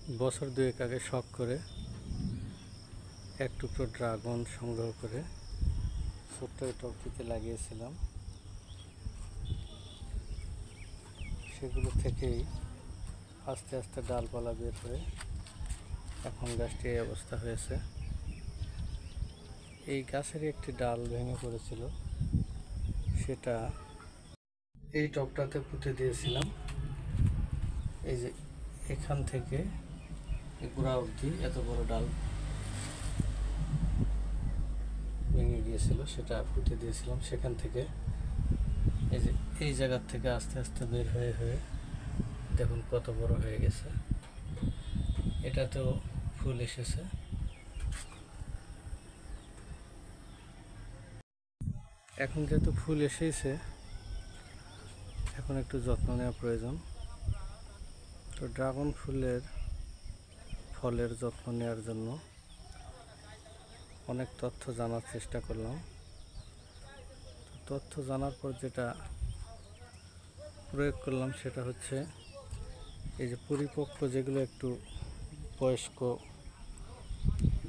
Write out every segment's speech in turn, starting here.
বছর দুয়েক আগে শখ করে এক টুকরো ড্রাগন সংগ্রহ করে ছোট্ট এই টবটিতে লাগিয়েছিলাম। সেগুলো থেকেই আস্তে আস্তে ডালপালা বের হয়ে এখন গাছটি এই অবস্থা হয়েছে। এই গাছেরই একটি ডাল ভেঙে পড়েছিল, সেটা এই টবটাতে পুঁতে দিয়েছিলাম। এই যে এখান থেকে গোড়া অবধি এত বড় ডাল ভেঙে গিয়েছিল, সেটা পুঁতে দিয়েছিলাম। সেখান থেকে এই যে এই জায়গার থেকে আস্তে আস্তে বের হয়ে হয়ে দেখুন কত বড় হয়ে গেছে। এটাতেও ফুল এসেছে। এখন যেহেতু ফুল এসেছে, এখন একটু যত্ন নেওয়া প্রয়োজন। তো ড্রাগন ফলের যত্ন নেওয়ার জন্য অনেক তথ্য জানার চেষ্টা করলাম। তথ্য জানার পর যেটা প্রয়োগ করলাম সেটা হচ্ছে এই যে পরিপক্ক যেগুলো একটু বয়স্ক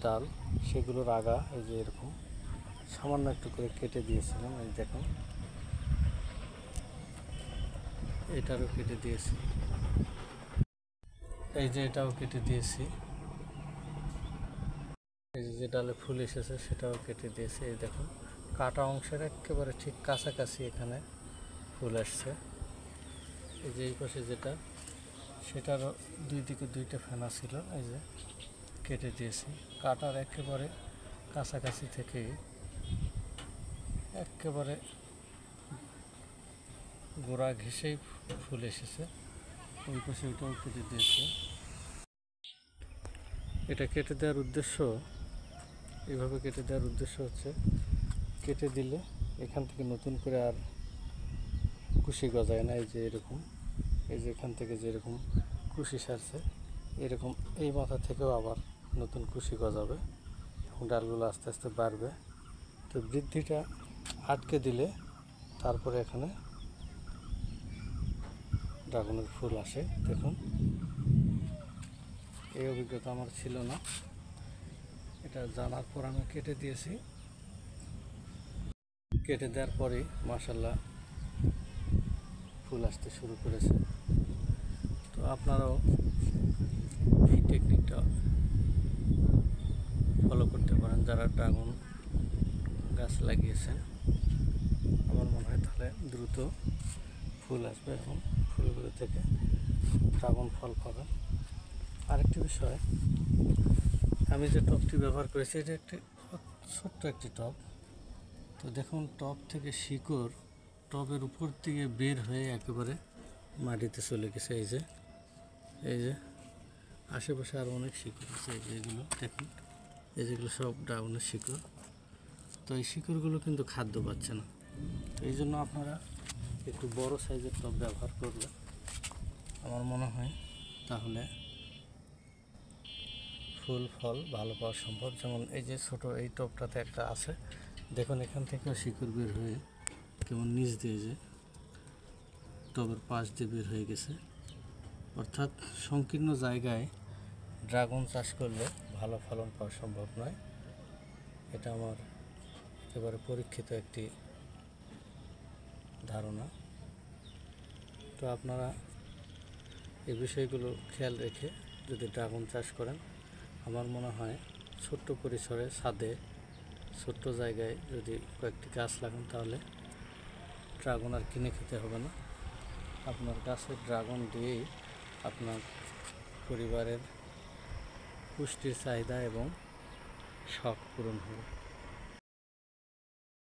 ডাল, সেগুলোর আগা এই যে এরকম সামান্য একটু করে কেটে দিয়েছিলাম। এই দেখুন, এটারও কেটে দিয়েছি। এই যে এটাও কেটে দিয়েছি। এই যে ডালে ফুল এসেছে সেটাও কেটে দিয়েছি। এই দেখুন, কাটা অংশের একেবারে ঠিক কাছাকাছি এখানে ফুল আসছে। এই যে এই পাশে যেটা, সেটারও দুই দিকে দুইটা ফেনা ছিল, এই যে কেটে দিয়েছি। কাটার একেবারে কাছাকাছি থেকেই একেবারে গোড়া ঘেঁষেই ফুল এসেছে। ওই পাশে ওটাও কেটে দিয়েছে। এটা কেটে দেওয়ার উদ্দেশ্য, এইভাবে কেটে দেওয়ার উদ্দেশ্য হচ্ছে কেটে দিলে এখান থেকে নতুন করে আর কুশি গজায় না। এই যে এরকম, এই যে এখান থেকে যেরকম কুশি সারছে, এরকম এই মাথা থেকেও আবার নতুন কুশি গজাবে এবং ডালগুলো আস্তে আস্তে বাড়বে। তো বৃদ্ধিটা আটকে দিলে তারপরে এখানে ড্রাগনের ফুল আসে। দেখুন, এই অভিজ্ঞতা আমার ছিল না, এটা জানার পর আমি কেটে দিয়েছি। কেটে দেওয়ার পরেই মাশাআল্লাহ ফুল আসতে শুরু করেছে। তো আপনারাও এই টেকনিকটা ফলো করতে পারেন যারা ড্রাগন গাছ লাগিয়েছেন। আমার মনে হয় তাহলে দ্রুত ফুল আসবে এবং ফুলগুলো থেকে ড্রাগন ফল পাবেন। আরেকটি বিষয়, আমি যে টবটি ব্যবহার করেছি এটা একটি ছোট্ট একটি টব। তো দেখুন, টব থেকে শিকড় টবের উপর থেকে বের হয়ে একেবারে মাটিতে চলে গেছে। এই যে আশেপাশে আরও অনেক শিকড় আছে। এই যে এগুলো দেখুন, এই যেগুলো সব ড্রাগনের শিকড়। তো এই শিকড়গুলো কিন্তু খাদ্য পাচ্ছে না। তো এই জন্য আপনারা একটু বড় সাইজের টব ব্যবহার করলে আমার মনে হয় তাহলে ফুল ফল ভালো পাওয়া সম্ভব। যেমন এই যে ছোট এই টবটাতে একটা আছে, দেখুন এখান থেকেও শিকড় বের হয়ে কেমন নিচ দিয়ে যে টবের পাশ দিয়ে বের হয়ে গেছে। অর্থাৎ সংকীর্ণ জায়গায় ড্রাগন চাষ করলে ভালো ফলন পাওয়া সম্ভব নয়। এটা আমার একেবারে পরীক্ষিত একটি ধারণা। তো আপনারা এই বিষয়গুলো খেয়াল রেখে যদি ড্রাগন চাষ করেন, আমার মনে হয় ছোট্ট পরিসরে ছাদে ছোট্ট জায়গায় যদি কয়েকটি গাছ লাগান তাহলে ড্রাগন আর কিনে খেতে হবে না। আপনার গাছের ড্রাগন দিয়েই আপনার পরিবারের পুষ্টির চাহিদা এবং শখ পূরণ হবে।